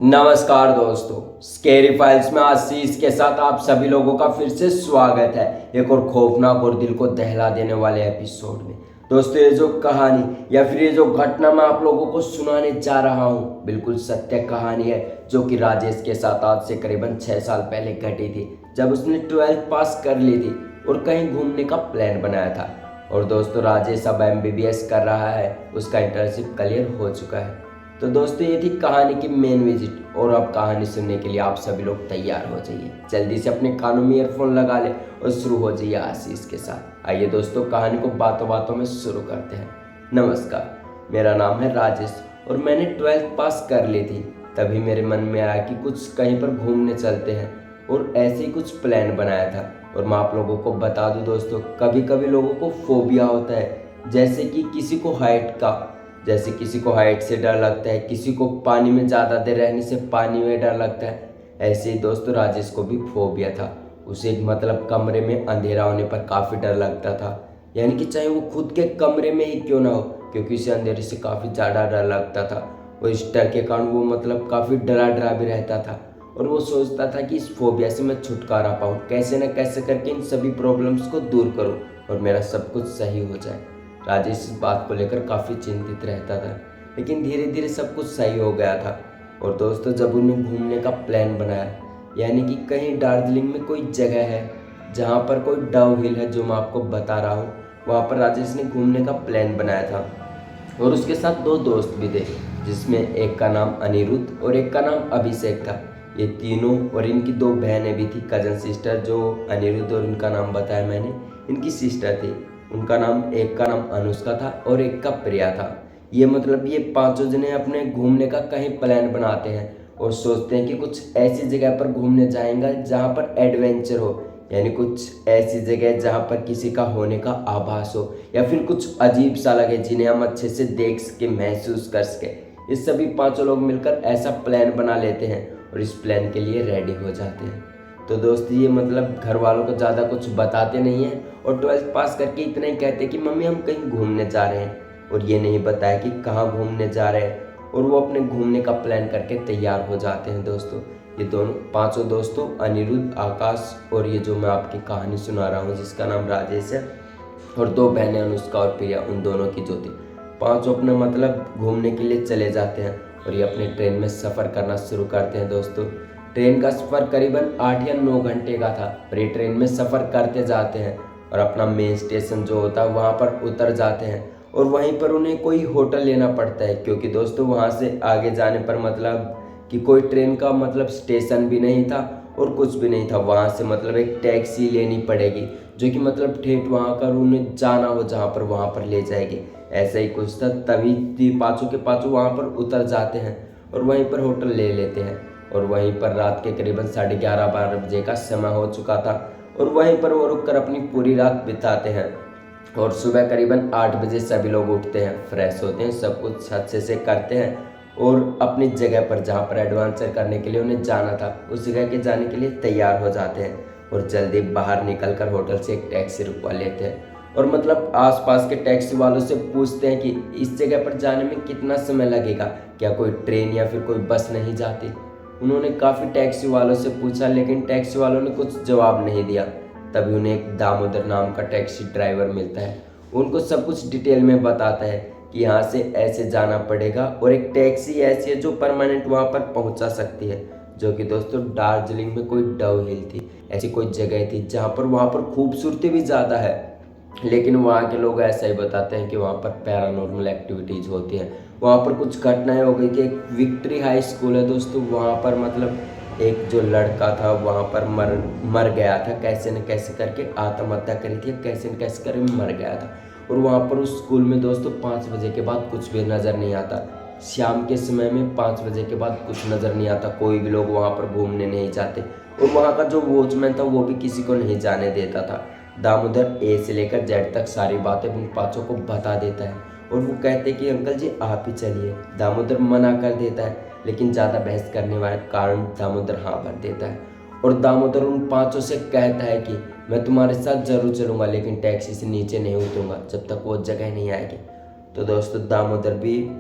नमस्कार दोस्तों, scary files में आशीष के साथ आप सभी लोगों का फिर से स्वागत है एक और खौफनाक और दिल को दहला देने वाले एपिसोड में। दोस्तों, ये जो कहानी या फिर ये जो घटना मैं आप लोगों को सुनाने जा रहा हूँ बिल्कुल सत्य कहानी है, जो कि राजेश के साथ आज से करीबन 6 साल पहले घटी थी, जब उसने 12th पास कर ली थी और कहीं घूमने का प्लान बनाया था। और दोस्तों, राजेश अब MBBS कर रहा है, उसका इंटर्नशिप क्लियर हो चुका है। तो दोस्तों, ये थी कहानी की मेन विजिट, और अब कहानी सुनने के लिए आप सभी लोग तैयार हो जाइए। जल्दी से अपने कानों में ईयरफोन लगा ले और शुरू हो जाइए आशीष के साथ। आइए दोस्तों, कहानी को बातों बातों में शुरू करते हैं। नमस्कार, मेरा नाम है राजेश और मैंने 12th पास कर ली थी। तभी मेरे मन में आया कि कुछ कहीं पर घूमने चलते हैं, और ऐसे ही कुछ प्लान बनाया था। और मैं आप लोगों को बता दूं दोस्तों, कभी कभी लोगों को फोबिया होता है, जैसे कि किसी को हाइट से डर लगता है, किसी को पानी में ज़्यादा देर रहने से पानी में डर लगता है। ऐसे ही दोस्तों, राजेश को भी फोबिया था। उसे मतलब कमरे में अंधेरा होने पर काफ़ी डर लगता था, यानी कि चाहे वो खुद के कमरे में ही क्यों ना हो, क्योंकि उसे अंधेरे से काफ़ी ज़्यादा डर लगता था। और इस डर के कारण वो मतलब काफ़ी डरा डरा भी रहता था, और वो सोचता था कि इस फोबिया से मैं छुटकारा पाऊँ, कैसे न कैसे करके इन सभी प्रॉब्लम्स को दूर करूँ और मेरा सब कुछ सही हो जाए। राजेश इस बात को लेकर काफ़ी चिंतित रहता था, लेकिन धीरे धीरे सब कुछ सही हो गया था। और दोस्तों, जब उन्हें घूमने का प्लान बनाया, यानी कि कहीं दार्जिलिंग में कोई जगह है जहाँ पर कोई डव हिल है, जो मैं आपको बता रहा हूँ, वहाँ पर राजेश ने घूमने का प्लान बनाया था। और उसके साथ 2 दोस्त भी थे, जिसमें एक का नाम अनिरुद्ध और एक का नाम अभिषेक था। ये तीनों और इनकी 2 बहनें भी थी, कजन सिस्टर। जो अनिरुद्ध और इनका नाम बताया मैंने, इनकी सिस्टर थी। उनका नाम, एक का नाम अनुष्का था और एक का प्रिया था। ये पांचों जने अपने घूमने का कहीं प्लान बनाते हैं और सोचते हैं कि कुछ ऐसी जगह पर घूमने जाएंगे जहाँ पर एडवेंचर हो, यानी कुछ ऐसी जगह जहाँ पर किसी का होने का आभास हो, या फिर कुछ अजीब सा लगे जिन्हें हम अच्छे से देख सके, महसूस कर सके। इस सभी पांचों लोग मिलकर ऐसा प्लान बना लेते हैं और इस प्लान के लिए रेडी हो जाते हैं। तो दोस्त, ये मतलब घर वालों को ज़्यादा कुछ बताते नहीं हैं, और 12th पास करके इतना ही कहते कि मम्मी हम कहीं घूमने जा रहे हैं, और ये नहीं बताया कि कहाँ घूमने जा रहे हैं। और वो अपने घूमने का प्लान करके तैयार हो जाते हैं। दोस्तों, ये दोनों पांचों दोस्तों, अनिरुद्ध, आकाश और ये जो मैं आपकी कहानी सुना रहा हूँ जिसका नाम राजेश है, और 2 बहनें अनुष्का और प्रिया, उन दोनों की जो थी, पांचों अपने मतलब घूमने के लिए चले जाते हैं। और ये अपने ट्रेन में सफ़र करना शुरू करते हैं। दोस्तों, ट्रेन का सफ़र करीबन 8 या 9 घंटे का था, और ये ट्रेन में सफ़र करते जाते हैं और अपना मेन स्टेशन जो होता है वहाँ पर उतर जाते हैं। और वहीं पर उन्हें कोई होटल लेना पड़ता है, क्योंकि दोस्तों वहाँ से आगे जाने पर मतलब कि कोई ट्रेन का मतलब स्टेशन भी नहीं था और कुछ भी नहीं था। वहाँ से मतलब एक टैक्सी लेनी पड़ेगी, जो कि मतलब ठेठ वहाँ का उन्हें जाना हो जहाँ पर, वहाँ पर ले जाएगी। ऐसा ही कुछ था। तभी पाँचों के पाँचों वहाँ पर उतर जाते हैं और वहीं पर होटल ले लेते हैं। और वहीं पर रात के करीबन 11:30-12 बजे का समय हो चुका था, और वहीं पर वो रुककर अपनी पूरी रात बिताते हैं। और सुबह करीबन 8 बजे सभी लोग उठते हैं, फ्रेश होते हैं, सब कुछ अच्छे से करते हैं, और अपनी जगह पर जहाँ पर एडवेंचर करने के लिए उन्हें जाना था, उस जगह के जाने के लिए तैयार हो जाते हैं। और जल्दी बाहर निकलकर होटल से एक टैक्सी रुकवा लेते हैं, और मतलब आसपास के टैक्सी वालों से पूछते हैं कि इस जगह पर जाने में कितना समय लगेगा, क्या कोई ट्रेन या फिर कोई बस नहीं जाती। उन्होंने काफ़ी टैक्सी वालों से पूछा, लेकिन टैक्सी वालों ने कुछ जवाब नहीं दिया। तभी उन्हें एक दामोदर नाम का टैक्सी ड्राइवर मिलता है। उनको सब कुछ डिटेल में बताता है कि यहाँ से ऐसे जाना पड़ेगा, और एक टैक्सी ऐसी है जो परमानेंट वहाँ पर पहुँचा सकती है, जो कि दोस्तों दार्जिलिंग में कोई डव हिल थी, ऐसी कोई जगह थी जहाँ पर वहाँ पर खूबसूरती भी ज़्यादा है, लेकिन वहाँ के लोग ऐसा ही बताते हैं कि वहाँ पर पैरानॉर्मल एक्टिविटीज़ होती हैं। वहाँ पर कुछ घटनाएं हो गई थी। एक विक्ट्री हाई स्कूल है दोस्तों, वहाँ पर मतलब एक जो लड़का था वहाँ पर मर गया था, कैसे न कैसे करके आत्महत्या करी थी, कैसे न कैसे करके मर गया था। और वहाँ पर उस स्कूल में दोस्तों 5 बजे के बाद कुछ भी नज़र नहीं आता। शाम के समय में 5 बजे के बाद कुछ नज़र नहीं आता, कोई भी लोग वहाँ पर घूमने नहीं जाते, और वहाँ का जो वॉचमैन था वो भी किसी को नहीं जाने देता था। दामोदर ए से लेकर जेड तक सारी बातें उन पाँचों को बता देता है, और वो कहते कि अंकल जी आप ही चलिए। दामोदर मना कर देता है, लेकिन ज़्यादा बहस करने वाले कारण दामोदर हाँ भर देता है। और दामोदर उन पाँचों से कहता है कि मैं तुम्हारे साथ ज़रूर चलूँगा, लेकिन टैक्सी से नीचे नहीं उतरूँगा जब तक वो जगह नहीं आएगी। तो दोस्तों, दामोदर भी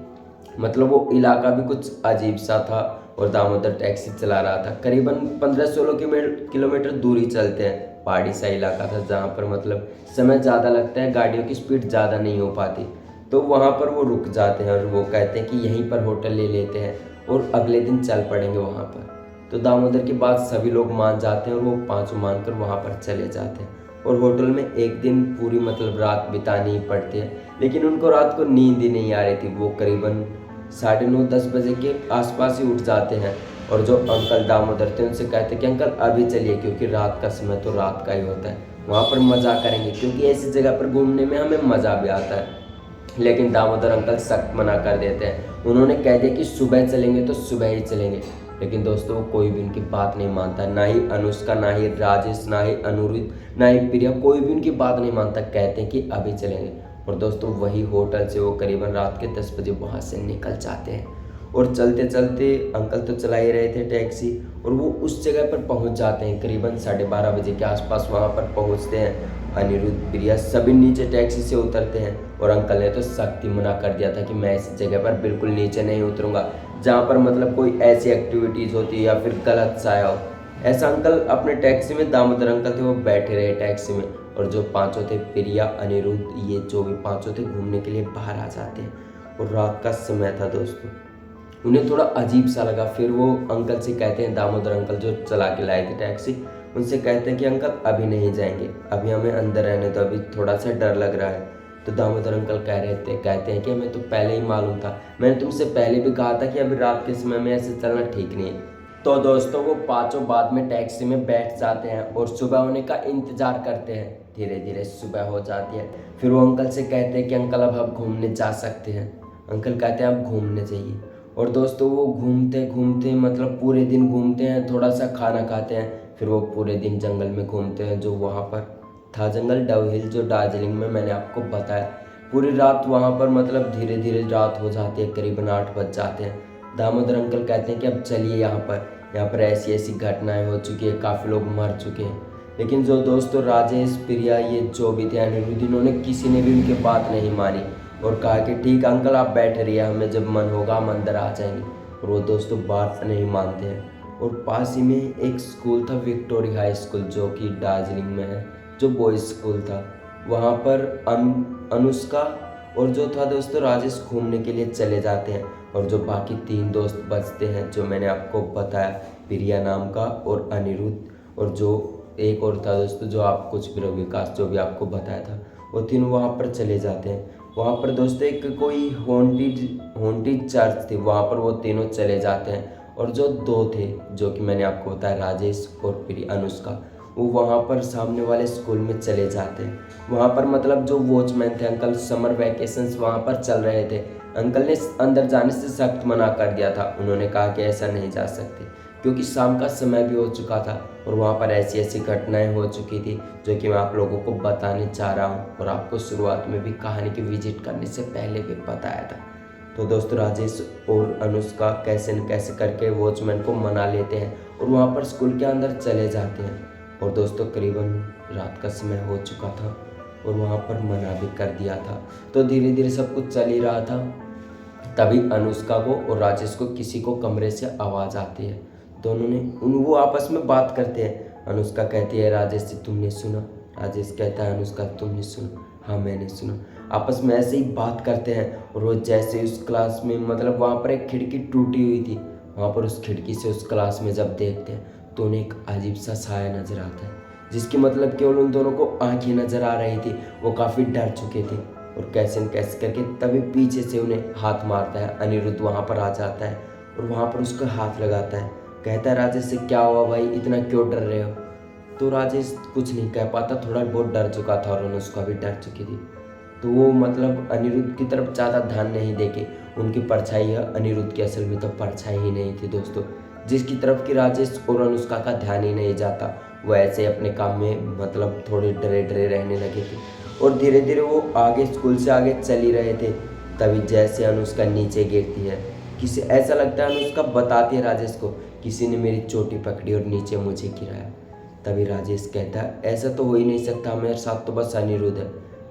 मतलब वो इलाका भी कुछ अजीब सा था, और दामोदर टैक्सी चला रहा था। करीबन 15-16 किलोमीटर दूरी चलते हैं। पहाड़ी सा इलाका था जहाँ पर मतलब समय ज़्यादा लगता है, गाड़ियों की स्पीड ज़्यादा नहीं हो पाती। तो वहाँ पर वो रुक जाते हैं और वो कहते हैं कि यहीं पर होटल ले लेते हैं और अगले दिन चल पड़ेंगे वहाँ पर। तो दामोदर की बात सभी लोग मान जाते हैं और वो पाँचों मानकर वहाँ पर चले जाते हैं और होटल में एक दिन पूरी मतलब रात बितानी ही पड़ती है। लेकिन उनको रात को नींद ही नहीं आ रही थी। वो करीबन 9:30-10 बजे के आसपास ही उठ जाते हैं और जो अंकल दामोदर थे उनसे कहते कि अंकल अभी चलिए, क्योंकि रात का समय तो रात का ही होता है, वहाँ पर मज़ा करेंगे, क्योंकि ऐसी जगह पर घूमने में हमें मज़ा भी आता है। लेकिन दामोदर अंकल सख्त मना कर देते हैं। उन्होंने कह दिया कि सुबह चलेंगे तो सुबह ही चलेंगे। लेकिन दोस्तों वो कोई भी उनकी बात नहीं मानता, ना ही अनुष्का, ना ही राजेश, ना ही अनिरुद्ध, ना ही प्रिया, कोई भी उनकी बात नहीं मानता। कहते हैं कि अभी चलेंगे। और दोस्तों वही होटल से वो करीबन रात के 10 बजे वहाँ से निकल जाते हैं और चलते चलते अंकल तो चला ही रहे थे टैक्सी और वो उस जगह पर पहुँच जाते हैं। करीबन 12:30 बजे के आसपास वहाँ पर पहुँचते हैं। अनिरुद्ध, प्रिया सभी नीचे टैक्सी से उतरते हैं और अंकल ने तो सख्ती मना कर दिया था कि मैं इस जगह पर बिल्कुल नीचे नहीं उतरूंगा जहाँ पर मतलब कोई ऐसी एक्टिविटीज़ होती है या फिर गलत साया हो। ऐसा अंकल अपने टैक्सी में, दामोदर अंकल थे वो बैठे रहे टैक्सी में और जो पांचों थे, प्रिया, अनिरुद्ध, ये जो भी पांचों थे घूमने के लिए बाहर आ जाते हैं। और रात का समय था दोस्तों, उन्हें थोड़ा अजीब सा लगा। फिर वो अंकल से कहते हैं, दामोदर अंकल जो चला के लाए थे टैक्सी, उनसे कहते हैं कि अंकल अभी नहीं जाएंगे, अभी हमें अंदर रहने दो, अभी थोड़ा सा डर लग रहा है। तो दामोदर अंकल कहते हैं कि हमें तो पहले ही मालूम था, मैंने तुमसे पहले भी कहा था कि अभी रात के समय में ऐसे चलना ठीक नहीं है। तो दोस्तों वो पांचों बाद में टैक्सी में बैठ जाते हैं और सुबह होने का इंतजार करते हैं। धीरे धीरे सुबह हो जाती है। फिर वो अंकल से कहते हैं कि अंकल अब हम घूमने जा सकते हैं। अंकल कहते हैं आप घूमने जाइए। और दोस्तों वो घूमते घूमते मतलब पूरे दिन घूमते हैं, थोड़ा सा खाना खाते हैं, फिर वो पूरे दिन जंगल में घूमते हैं। जो वहाँ पर था जंगल डव हिल, जो दार्जिलिंग में मैंने आपको बताया। पूरी रात वहाँ पर मतलब धीरे धीरे रात हो जाती है, करीबन 8 बज जाते हैं। दामोदर अंकल कहते हैं कि अब चलिए, यहाँ पर ऐसी ऐसी घटनाएं हो चुकी है, काफ़ी लोग मर चुके हैं। लेकिन जो दोस्तों राजेश, प्रिया, ये जो भी थे, अनिरुद्ध, इन्होंने किसी ने भी उनकी बात नहीं मानी और कहा कि ठीक अंकल आप बैठ रहिए, हमें जब मन होगा हम अंदर आ जाएंगे। और वो दोस्तों बात नहीं मानते हैं। और पास ही में एक स्कूल था, विक्टोरिया हाई स्कूल, जो कि दार्जिलिंग में है, जो बॉयज़ स्कूल था। वहाँ पर अनुष्का और जो था दोस्तों राजेश घूमने के लिए चले जाते हैं और जो बाकी 3 दोस्त बचते हैं, जो मैंने आपको बताया, प्रिया नाम का और अनिरुद्ध, और जो एक और था दोस्तों जो आप कुछ भी विकास, जो भी आपको बताया था, वो तीनों वहाँ पर चले जाते हैं। वहाँ पर दोस्तों एक कोई हॉन्टेड चर्च थी, वहाँ पर वो तीनों चले जाते हैं। और जो 2 थे, जो कि मैंने आपको बताया, राजेश और प्रिया, अनुष्का, वो वहाँ पर सामने वाले स्कूल में चले जाते हैं। वहाँ पर मतलब जो वॉचमैन थे अंकल, समर वैकेशंस वहाँ पर चल रहे थे। अंकल ने अंदर जाने से सख्त मना कर दिया था। उन्होंने कहा कि ऐसा नहीं जा सकते, क्योंकि शाम का समय भी हो चुका था और वहाँ पर ऐसी ऐसी घटनाएं हो चुकी थी जो कि मैं आप लोगों को बताने चाह रहा हूँ और आपको शुरुआत में भी कहानी की विजिट करने से पहले भी बताया था। तो दोस्तों राजेश और अनुष्का कैसे न कैसे करके वॉचमैन को मना लेते हैं और वहाँ पर स्कूल के अंदर चले जाते हैं। और दोस्तों करीबन रात का समय हो चुका था और वहाँ पर मना भी कर दिया था। तो धीरे धीरे सब कुछ चल ही रहा था। तभी अनुष्का को और राजेश को किसी को कमरे से आवाज़ आती है। दोनों ने वो आपस में बात करते हैं। अनुष्का कहती है राजेश से, तुमने सुना? राजेश कहता है अनुष्का तुमने सुना? हाँ मैंने सुना। आपस में ऐसे ही बात करते हैं और वो जैसे उस क्लास में मतलब वहाँ पर एक खिड़की टूटी हुई थी, वहाँ पर उस खिड़की से उस क्लास में जब देखते हैं तो उन्हें एक अजीब सा साया नज़र आता है, जिसकी मतलब केवल उन दोनों को आंखें नज़र आ रही थी। वो काफ़ी डर चुके थे और कैसे न कैसे करके तभी पीछे से उन्हें हाथ मारता है। अनिरुद्ध वहाँ पर आ जाता है और वहाँ पर उसका हाथ लगाता है। कहता है राजेश से, क्या हुआ भाई, इतना क्यों डर रहे हो? तो राजेश कुछ नहीं कह पाता, थोड़ा बहुत डर चुका था और अनुष्का भी डर चुकी थी। तो वो मतलब अनिरुद्ध की तरफ ज़्यादा ध्यान नहीं देके, उनकी परछाई है, अनिरुद्ध की असल में तो परछाई ही नहीं थी दोस्तों, जिसकी तरफ कि राजेश और अनुष्का का ध्यान ही नहीं जाता। वो ऐसे अपने काम में मतलब थोड़े डरे डरे रहने लगे थे और धीरे धीरे वो आगे स्कूल से आगे चल ही रहे थे। तभी जैसे अनुष्का नीचे गिरती है, किसी ऐसा लगता है अनुष्का बताती है राजेश को, किसी ने मेरी चोटी पकड़ी और नीचे मुझे गिराया। तभी राजेश कहता है ऐसा तो हो ही नहीं सकता, मेरे साथ तो बस अनिरुद्ध है।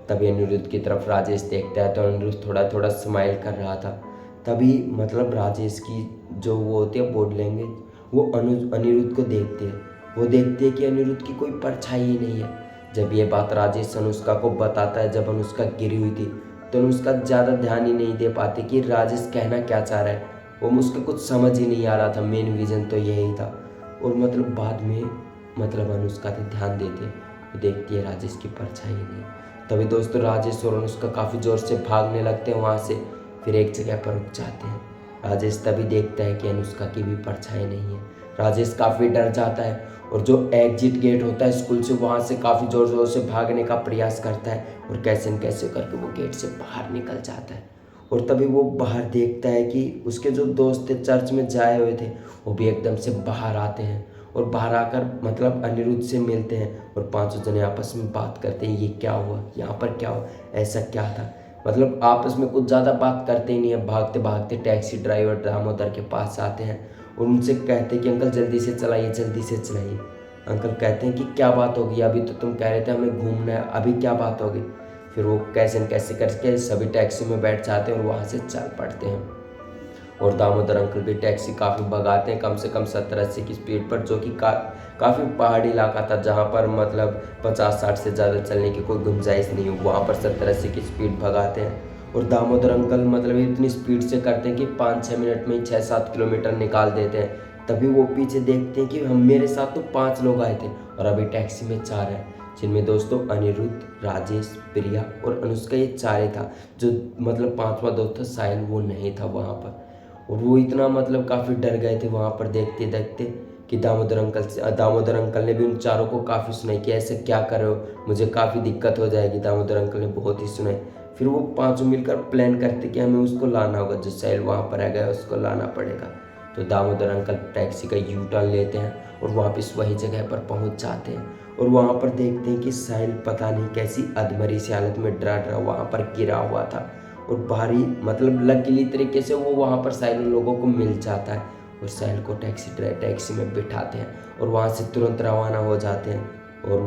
तभी अनिरुद्ध की तरफ राजेश देखता है तो अनिरुद्ध थोड़ा थोड़ा स्माइल कर रहा था। तभी मतलब राजेश की जो वो होती है बॉडी लैंग्वेज, वो अनिरुद्ध को देखती है। वो देखती है कि अनिरुद्ध की कोई परछाई ही नहीं है। जब ये बात राजेश अनुष्का को बताता है, जब अनुष्का गिरी हुई थी तो अनुष्का ज़्यादा ध्यान ही नहीं दे पाती कि राजेश कहना क्या चाह रहा है। वो मुझको कुछ समझ ही नहीं आ रहा था, मेन विजन तो यही था। और मतलब बाद में मतलब अनुष्का पे ध्यान देती है, देखती है राजेश की परछाई नहीं। तभी दोस्तों राजेश और अनुष्का काफ़ी ज़ोर से भागने लगते हैं वहाँ से, फिर एक जगह पर रुक जाते हैं। राजेश तभी देखता है कि अनुष्का की भी परछाई नहीं है। राजेश काफ़ी डर जाता है और जो एग्जिट गेट होता है स्कूल से, वहाँ से काफ़ी ज़ोर ज़ोर से भागने का प्रयास करता है और कैसे न कैसे करके वो गेट से बाहर निकल जाता है। और तभी वो बाहर देखता है कि उसके जो दोस्त थे चर्च में जाए हुए थे, वो भी एकदम से बाहर आते हैं और बाहर आकर मतलब अनिरुद्ध से मिलते हैं और पांचों जने आपस में बात करते हैं, ये क्या हुआ, यहाँ पर क्या हुआ, ऐसा क्या था। मतलब आपस में कुछ ज़्यादा बात करते ही नहीं है। भागते भागते टैक्सी ड्राइवर दामोदर के पास आते हैं और उनसे कहते हैं कि अंकल जल्दी से चलाइए, जल्दी से चलाइए। अंकल कहते हैं कि क्या बात होगी, अभी तो तुम कह रहे थे हमें घूमना है, अभी क्या बात होगी। फिर वो कैसे न कैसे करके सभी टैक्सी में बैठ जाते हैं और वहाँ से चल पड़ते हैं। और दामोदर अंकल भी टैक्सी काफ़ी भगाते हैं, कम से कम 70-80 की स्पीड पर, जो कि काफ़ी पहाड़ी इलाका था जहाँ पर मतलब 50-60 से ज़्यादा चलने की कोई गुंजाइश नहीं हो। वहाँ पर 70-80 की स्पीड भगाते हैं और दामोदर अंकल मतलब इतनी स्पीड से करते हैं कि 5-6 मिनट में 6-7 किलोमीटर निकाल देते हैं। तभी वो पीछे देखते हैं कि हम मेरे साथ तो 5 लोग आए थे और अभी टैक्सी में 4 हैं, जिनमें दोस्तों अनिरुद्ध, राजेश, प्रिया और अनुष्का, ये 4 ही था। जो मतलब 5वां दोस्त था साहिल, वो नहीं था वहाँ पर। और वो इतना मतलब काफ़ी डर गए थे वहाँ पर देखते देखते कि दामोदर अंकल ने भी उन चारों को काफ़ी सुनाई कि ऐसे क्या कर रहे हो, मुझे काफ़ी दिक्कत हो जाएगी। दामोदर अंकल ने बहुत ही सुनाई। फिर वो पांचों मिलकर प्लान करते कि हमें उसको लाना होगा, जो साहिल वहाँ पर रह गया उसको लाना पड़ेगा। तो दामोदर अंकल टैक्सी का यू टर्न लेते हैं और वापस वही जगह पर पहुँच जाते हैं और वहाँ पर देखते हैं कि साहिल पता नहीं कैसी अधमरी सी हालत में डरा डरा वहाँ पर गिरा हुआ था। और भारी मतलब लकीली तरीके से वो वहाँ पर साहिल लोगों को मिल जाता है और साहिल को टैक्सी में बिठाते हैं और वहाँ से तुरंत रवाना हो जाते हैं। और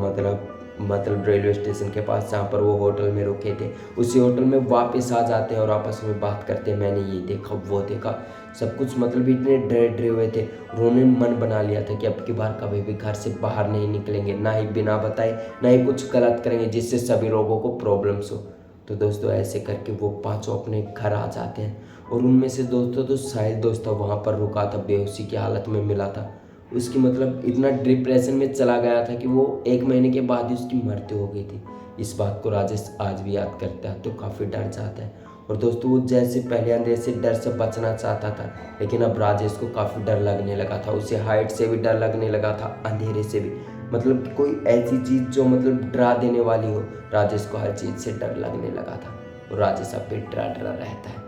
मतलब रेलवे स्टेशन के पास जहाँ पर वो होटल में रुके थे, उसी होटल में वापस आ जाते हैं और आपस में बात करते हैं, मैंने ये देखा वो देखा सब कुछ। मतलब इतने डरे हुए थे, उन्होंने मन बना लिया था कि अब की बार कभी भी घर से बाहर नहीं निकलेंगे, ना ही बिना बताए, ना ही कुछ गलत करेंगे जिससे सभी लोगों को प्रॉब्लम्स हो। तो दोस्तों ऐसे करके वो पांचों अपने घर आ जाते हैं और उनमें से दोस्तों तो साहिल दोस्त था वहाँ पर रुका था, बेहोशी की हालत में मिला था। उसकी मतलब इतना डिप्रेशन में चला गया था कि वो 1 महीने के बाद ही उसकी मृत्यु हो गई थी। इस बात को राजेश आज भी याद करता है तो काफ़ी डर जाता है। और दोस्तों वो जैसे पहले अंधेरे से डर से बचना चाहता था, लेकिन अब राजेश को काफ़ी डर लगने लगा था। उसे हाइट से भी डर लगने लगा था, अंधेरे से भी। मतलब कि कोई ऐसी चीज़ जो मतलब डरा देने वाली हो, राजेश को हर चीज़ से डर लगने लगा था और राजेश अब भी डरा डरा रहता है।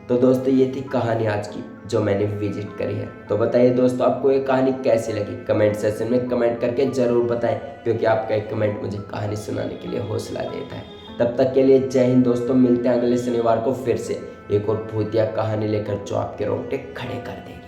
तो दोस्तों ये थी कहानी आज की जो मैंने विजिट करी है। तो बताइए दोस्तों आपको ये कहानी कैसी लगी, कमेंट सेक्शन में कमेंट करके ज़रूर बताएं, क्योंकि आपका एक कमेंट मुझे कहानी सुनाने के लिए हौसला देता है। तब तक के लिए जय हिंद दोस्तों, मिलते हैं अगले शनिवार को फिर से एक और भूतिया कहानी लेकर जो आपके रोंगटे खड़े कर देगी।